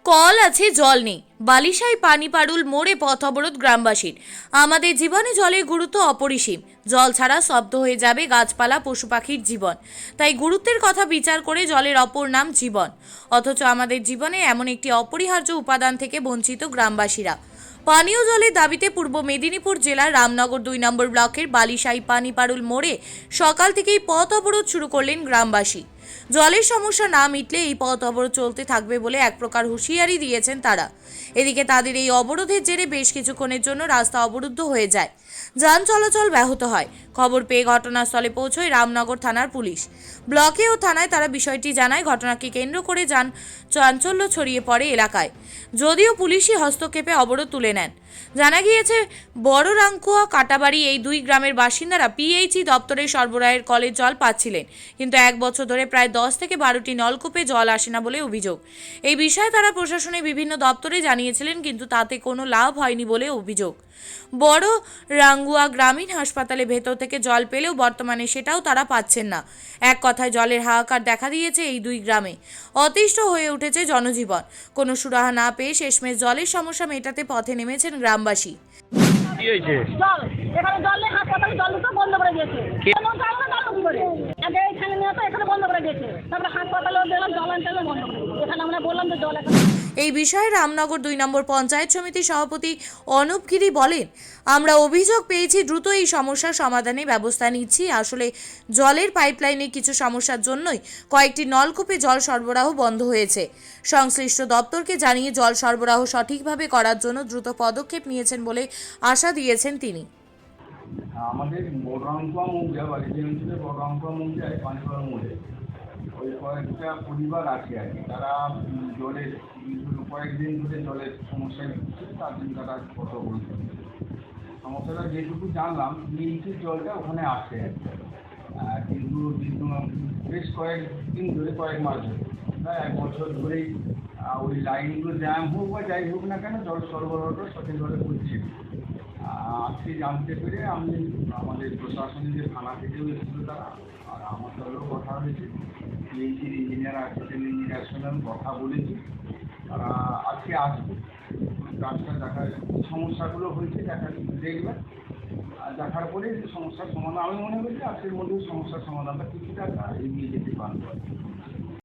Call আছে জল নেই, বালিশাই পানিপাড়ুল মোড়ে পথ অবরোধ গ্রামবাসীর। আমাদের জীবনে জলের গুরুত্ব অপরিসীম। জল ছাড়া স্তব্ধ হয়ে যাবে গাছপালা, পশু পাখির জীবন। তাই গুরুত্বের কথা বিচার করে জলের অপর নাম জীবন। অথচ আমাদের জীবনে এমন একটি অপরিহার্য উপাদান থেকে বঞ্চিত গ্রামবাসীরা। পানীয় জলের দাবিতে পূর্ব মেদিনীপুর জেলার রামনগর 2 নম্বর ব্লকের বালিশাই পানিপাড়ুল মোড়ে সকাল থেকেই পথ অবরোধ শুরু করলেন গ্রামবাসী। জলের সমস্যা না মিটলে এই পথ অবরোধ চলতে থাকবে বলে এক প্রকার হুঁশিয়ারি দিয়েছেন তারা। এদিকে তাদের এই অবরোধের জেরে বেশ কিছুক্ষণের জন্য রাস্তা অবরুদ্ধ হয়ে যায়, যান চলাচল ব্যাহত হয়। খবর পেয়ে ঘটনাস্থলে পৌঁছয় রামনগর থানার পুলিশ। ব্লকে ও থানায় তারা বিষয়টি জানায়। ঘটনাকে কেন্দ্র করে চাঞ্চল্য ছড়িয়ে পড়ে এলাকায়, যদিও পুলিশি হস্তক্ষেপে অবরোধ তুলে নেন। জানা গিয়েছে, বড় রাঙ্কুয়া কাটাবাড়ি এই দুই গ্রামের বাসিন্দারা পিএইচই দপ্তরের সরবরাহের কলের জল পাচ্ছিলেন, কিন্তু 1 বছর ধরে প্রায় 10 থেকে 12টি নলকূপে জল আসে না বলে অভিযোগ। এই বিষয়ে তারা প্রশাসনের বিভিন্ন দপ্তরে জানিয়েছিলেন, কিন্তু তাতে কোনো লাভ হয়নি বলে অভিযোগ। বড় রাঙ্গুয়া গ্রামীণ হাসপাতালে ভেতর থেকে জল পেলেও বর্তমানে সেটাও তারা পাচ্ছেন না। এক কথায় জলের হাহাকার দেখা দিয়েছে এই দুই গ্রামে। অতিষ্ঠ হয়ে উঠেছে জনজীবন। কোনো সুরাহা না পেয়ে শেষমেশ জলের সমস্যা মেটাতে পথে নেমেছেন গ্রামবাসী। কি হয়েছে? জল এখানে জল নেই, হাসপাতালে জল তো বন্ধ করে দিয়েছে। কেন জানো না কি করে আগে এখানে নিয়ে তো এখানে বন্ধ করে দিয়েছে, তারপরে হাসপাতালেও দিলাম জল আনতে বন্ধ করে দিয়েছে। এখানে আমরা বললাম যে জল এখানে। এই বিষয়ে রামনগর 2 নম্বর পঞ্চায়েত সমিতির সভাপতি অনুপ গিরি বলেন, আমরা অভিযোগ পেয়েছি, দ্রুত এই সমস্যার সমাধানে ব্যবস্থা নিচ্ছি। আসলে জলের পাইপলাইনে কিছু সমস্যার জন্যই কয়েকটি নলকূপে জল সরবরাহ বন্ধ হয়েছে। সংশ্লিষ্ট দপ্তরকে জানিয়ে জল সরবরাহ সঠিকভাবে করার জন্য দ্রুত পদক্ষেপ নিয়েছেন বলে আশা দিয়েছেন তিনি। আমাদের বড়রাঙ্কুয়া মৌজা বা যে অঞ্চলে বড়রাঙ্কুয়া মৌজায় পানিপাড়া মোড়ে ওই কয়েকটা পরিবার আছে আর কি, তারা জলের কয়েকদিন ধরে জলের সমস্যায় ভুগছে, তার জন্য তারা কত বলছে সমস্যাটা যেটুকু জানলাম নিচের জলটা ওখানে আসে আর কি। কিন্তু বেশ কয়েকদিন ধরে, কয়েক মাস ধরে, প্রায় 1 বছর ধরেই ওই লাইনগুলো জ্যাম হোক বা যাই হোক না কেন জল সরবরাহটা সঠিকভাবে করছে। আজকে জানতে পেরে আমি আমাদের প্রশাসনের যে থানা থেকেও এসেছিল তারা, আর আমার সঙ্গেও কথা হয়েছে, পিএইচির ইঞ্জিনিয়ার, অ্যাসিস্ট্যান্ট ইঞ্জিনিয়ার সঙ্গে আমি কথা বলেছি। তারা আজকে আসবে, কাজটা দেখার সমস্যাগুলো হয়েছে দেখবেন, আর দেখার পরে যে সমস্যার সমাধান, আমি মনে করি আজকের মধ্যে সমস্যার সমাধানটা কিছুটা এগিয়ে যেতে পারবো।